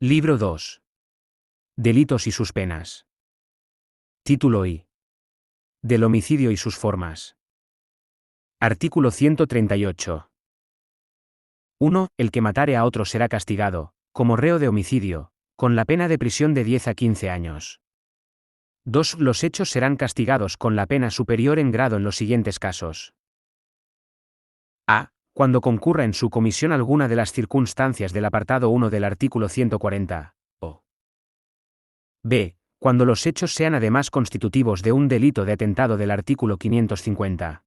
Libro 2. Delitos y sus penas. Título I. Del homicidio y sus formas. Artículo 138. 1. El que matare a otro será castigado, como reo de homicidio, con la pena de prisión de 10 a 15 años. 2. Los hechos serán castigados con la pena superior en grado en los siguientes casos. A. Cuando concurra en su comisión alguna de las circunstancias del apartado 1 del artículo 140. O. B. Cuando los hechos sean además constitutivos de un delito de atentado del artículo 550.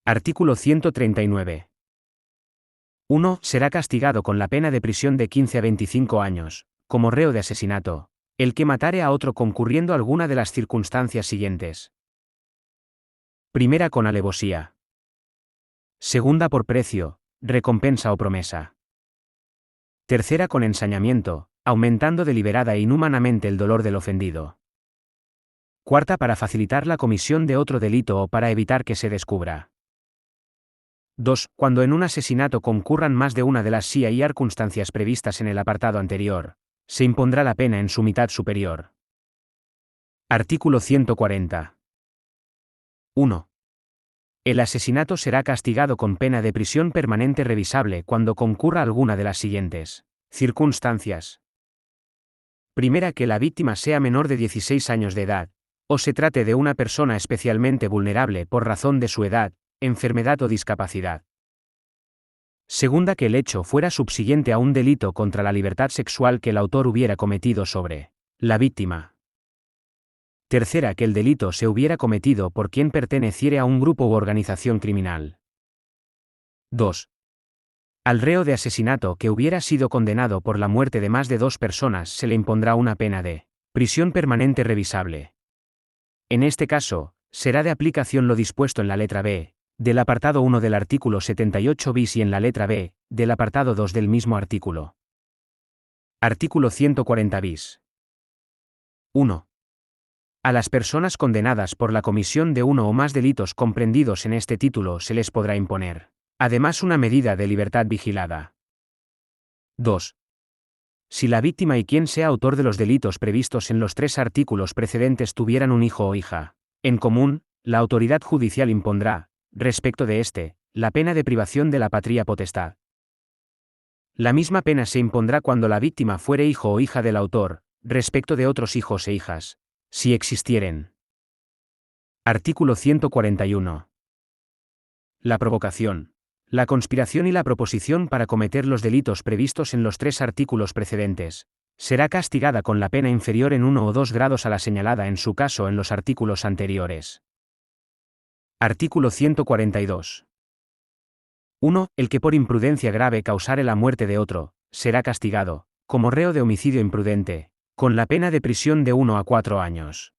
Artículo 139. 1. Será castigado con la pena de prisión de 15 a 25 años, como reo de asesinato, el que matare a otro concurriendo alguna de las circunstancias siguientes. Primera, con alevosía. Segunda, por precio, recompensa o promesa. Tercera, con ensañamiento, aumentando deliberada e inhumanamente el dolor del ofendido. Cuarta, para facilitar la comisión de otro delito o para evitar que se descubra. 2. Cuando en un asesinato concurran más de una de las circunstancias previstas en el apartado anterior, se impondrá la pena en su mitad superior. Artículo 140. 1. El asesinato será castigado con pena de prisión permanente revisable cuando concurra alguna de las siguientes circunstancias. Primera, que la víctima sea menor de 16 años de edad, o se trate de una persona especialmente vulnerable por razón de su edad, enfermedad o discapacidad. Segunda, que el hecho fuera subsiguiente a un delito contra la libertad sexual que el autor hubiera cometido sobre la víctima. Tercera, que el delito se hubiera cometido por quien perteneciere a un grupo u organización criminal. 2. Al reo de asesinato que hubiera sido condenado por la muerte de más de 2 personas se le impondrá una pena de prisión permanente revisable. En este caso, será de aplicación lo dispuesto en la letra B, del apartado 1 del artículo 78 bis y en la letra B, del apartado 2 del mismo artículo. Artículo 140 bis. 1. A las personas condenadas por la comisión de uno o más delitos comprendidos en este título se les podrá imponer, además, una medida de libertad vigilada. 2. Si la víctima y quien sea autor de los delitos previstos en los 3 artículos precedentes tuvieran un hijo o hija en común, la autoridad judicial impondrá, respecto de éste, la pena de privación de la patria potestad. La misma pena se impondrá cuando la víctima fuere hijo o hija del autor, respecto de otros hijos e hijas, si existieren. Artículo 141. La provocación, la conspiración y la proposición para cometer los delitos previstos en los 3 artículos precedentes, será castigada con la pena inferior en 1 o 2 grados a la señalada en su caso en los artículos anteriores. Artículo 142. 1. El que por imprudencia grave causare la muerte de otro, será castigado, como reo de homicidio imprudente, con la pena de prisión de 1 a 4 años.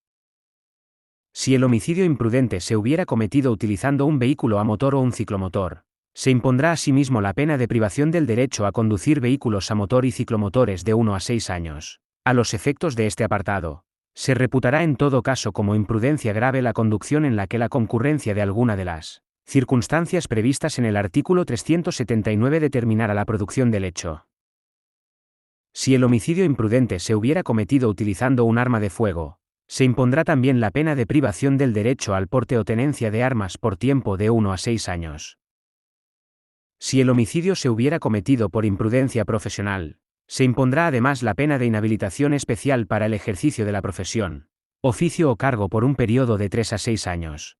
Si el homicidio imprudente se hubiera cometido utilizando un vehículo a motor o un ciclomotor, se impondrá asimismo la pena de privación del derecho a conducir vehículos a motor y ciclomotores de 1 a 6 años. A los efectos de este apartado, se reputará en todo caso como imprudencia grave la conducción en la que la concurrencia de alguna de las circunstancias previstas en el artículo 379 determinara la producción del hecho. Si el homicidio imprudente se hubiera cometido utilizando un arma de fuego, se impondrá también la pena de privación del derecho al porte o tenencia de armas por tiempo de 1 a 6 años. Si el homicidio se hubiera cometido por imprudencia profesional, se impondrá además la pena de inhabilitación especial para el ejercicio de la profesión, oficio o cargo por un periodo de 3 a 6 años.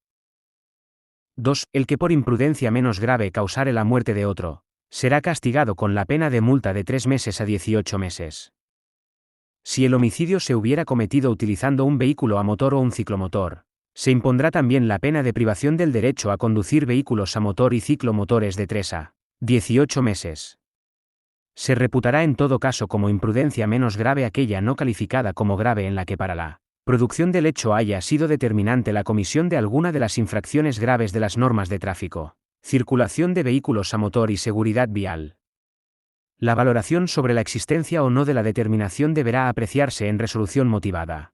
2. El que por imprudencia menos grave causare la muerte de otro, será castigado con la pena de multa de 3 meses a 18 meses. Si el homicidio se hubiera cometido utilizando un vehículo a motor o un ciclomotor, se impondrá también la pena de privación del derecho a conducir vehículos a motor y ciclomotores de 3 a 18 meses. Se reputará en todo caso como imprudencia menos grave aquella no calificada como grave en la que para la producción del hecho haya sido determinante la comisión de alguna de las infracciones graves de las normas de tráfico, circulación de vehículos a motor y seguridad vial. La valoración sobre la existencia o no de la determinación deberá apreciarse en resolución motivada.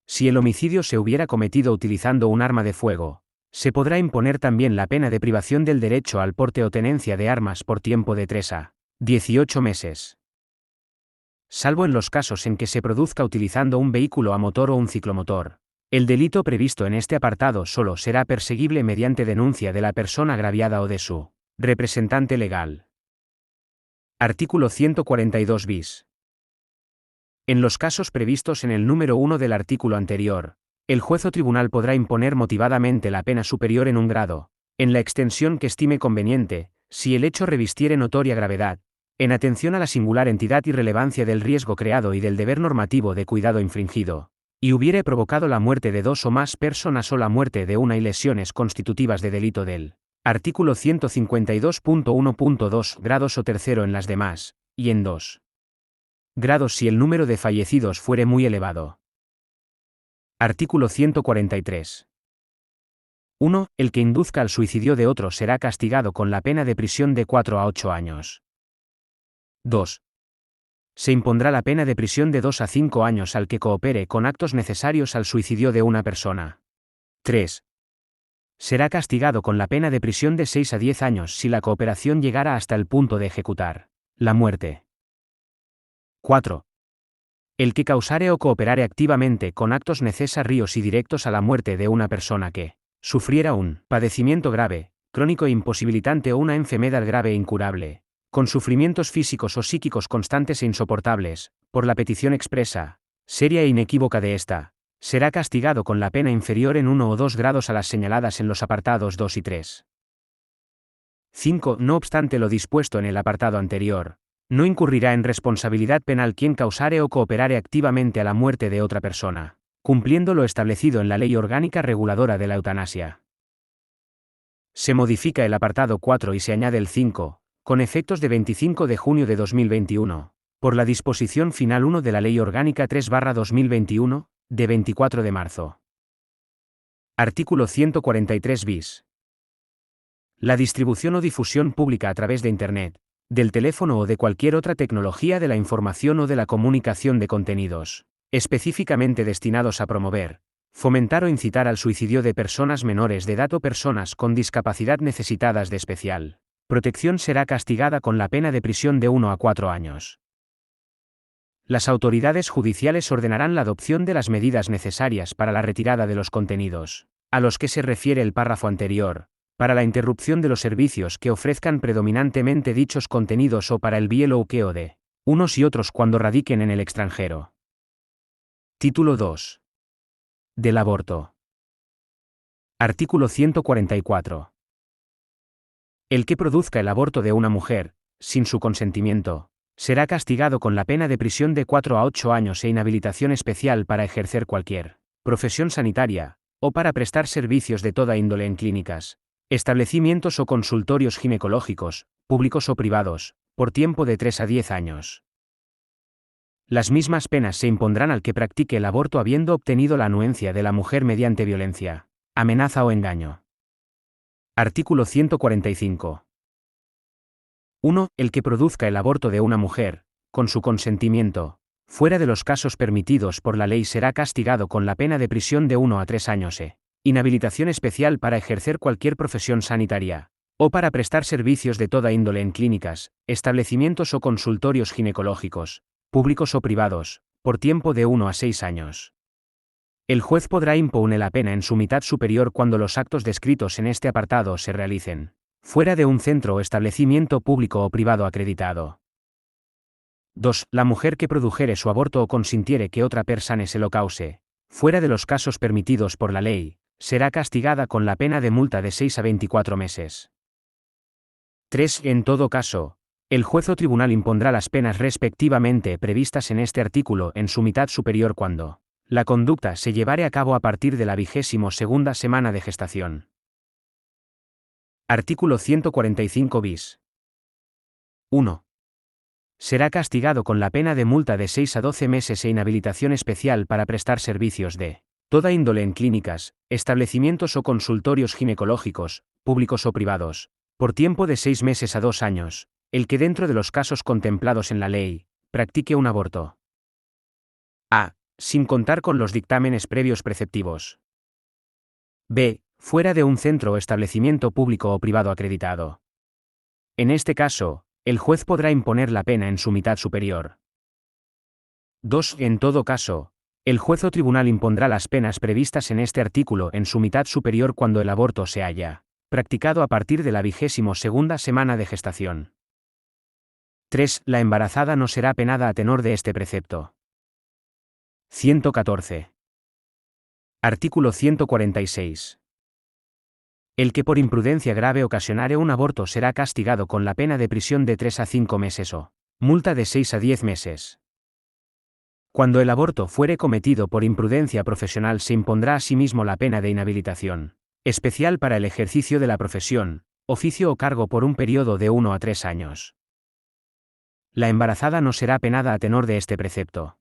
Si el homicidio se hubiera cometido utilizando un arma de fuego, se podrá imponer también la pena de privación del derecho al porte o tenencia de armas por tiempo de 3 a 18 meses. salvo en los casos en que se produzca utilizando un vehículo a motor o un ciclomotor. El delito previsto en este apartado solo será perseguible mediante denuncia de la persona agraviada o de su representante legal. Artículo 142 bis. En los casos previstos en el número 1 del artículo anterior, el juez o tribunal podrá imponer motivadamente la pena superior en un grado, en la extensión que estime conveniente, si el hecho revistiere notoria gravedad, en atención a la singular entidad y relevancia del riesgo creado y del deber normativo de cuidado infringido, y hubiere provocado la muerte de dos o más personas o la muerte de una y lesiones constitutivas de delito del artículo 152.1.2 grados o tercero en las demás, y en 2 grados si el número de fallecidos fuere muy elevado. Artículo 143. 1. El que induzca al suicidio de otro será castigado con la pena de prisión de 4 a 8 años. 2. Se impondrá la pena de prisión de 2 a 5 años al que coopere con actos necesarios al suicidio de una persona. 3. Será castigado con la pena de prisión de 6 a 10 años si la cooperación llegara hasta el punto de ejecutar la muerte. 4. El que causare o cooperare activamente con actos necesarios y directos a la muerte de una persona que sufriera un padecimiento grave, crónico e imposibilitante o una enfermedad grave e incurable, con sufrimientos físicos o psíquicos constantes e insoportables, por la petición expresa, seria e inequívoca de ésta, será castigado con la pena inferior en 1 o 2 grados a las señaladas en los apartados 2 y 3. 5. No obstante lo dispuesto en el apartado anterior, no incurrirá en responsabilidad penal quien causare o cooperare activamente a la muerte de otra persona, cumpliendo lo establecido en la Ley Orgánica Reguladora de la Eutanasia. Se modifica el apartado 4 y se añade el 5, con efectos de 25 de junio de 2021, por la disposición final 1 de la Ley Orgánica 3/2021, de 24 de marzo. Artículo 143 bis. La distribución o difusión pública a través de Internet, del teléfono o de cualquier otra tecnología de la información o de la comunicación de contenidos, específicamente destinados a promover, fomentar o incitar al suicidio de personas menores de edad o personas con discapacidad necesitadas de especial protección será castigada con la pena de prisión de 1 a 4 años. Las autoridades judiciales ordenarán la adopción de las medidas necesarias para la retirada de los contenidos, a los que se refiere el párrafo anterior, para la interrupción de los servicios que ofrezcan predominantemente dichos contenidos o para el bien o bloqueo de unos y otros cuando radiquen en el extranjero. Título 2. Del aborto. Artículo 144. El que produzca el aborto de una mujer, sin su consentimiento, será castigado con la pena de prisión de 4 a 8 años e inhabilitación especial para ejercer cualquier profesión sanitaria, o para prestar servicios de toda índole en clínicas, establecimientos o consultorios ginecológicos, públicos o privados, por tiempo de 3 a 10 años. Las mismas penas se impondrán al que practique el aborto habiendo obtenido la anuencia de la mujer mediante violencia, amenaza o engaño. Artículo 145. 1. El que produzca el aborto de una mujer, con su consentimiento, fuera de los casos permitidos por la ley será castigado con la pena de prisión de 1 a 3 años e inhabilitación especial para ejercer cualquier profesión sanitaria, o para prestar servicios de toda índole en clínicas, establecimientos o consultorios ginecológicos, públicos o privados, por tiempo de 1 a 6 años. El juez podrá imponer la pena en su mitad superior cuando los actos descritos en este apartado se realicen fuera de un centro o establecimiento público o privado acreditado. 2. La mujer que produjere su aborto o consintiere que otra persona se lo cause, fuera de los casos permitidos por la ley, será castigada con la pena de multa de 6 a 24 meses. 3. En todo caso, el juez o tribunal impondrá las penas respectivamente previstas en este artículo en su mitad superior cuando la conducta se llevare a cabo a partir de la 22ª semana de gestación. Artículo 145 bis. 1. Será castigado con la pena de multa de 6 a 12 meses e inhabilitación especial para prestar servicios de toda índole en clínicas, establecimientos o consultorios ginecológicos, públicos o privados, por tiempo de 6 meses a 2 años, el que dentro de los casos contemplados en la ley, practique un aborto. A. Sin contar con los dictámenes previos preceptivos. B. Fuera de un centro o establecimiento público o privado acreditado. En este caso, el juez podrá imponer la pena en su mitad superior. 2. En todo caso, el juez o tribunal impondrá las penas previstas en este artículo en su mitad superior cuando el aborto se haya practicado a partir de la 22ª semana de gestación. 3. La embarazada no será penada a tenor de este precepto. 114. Artículo 146. El que por imprudencia grave ocasionare un aborto será castigado con la pena de prisión de 3 a 5 meses o multa de 6 a 10 meses. Cuando el aborto fuere cometido por imprudencia profesional se impondrá asimismo la pena de inhabilitación especial para el ejercicio de la profesión, oficio o cargo por un periodo de 1 a 3 años. La embarazada no será penada a tenor de este precepto.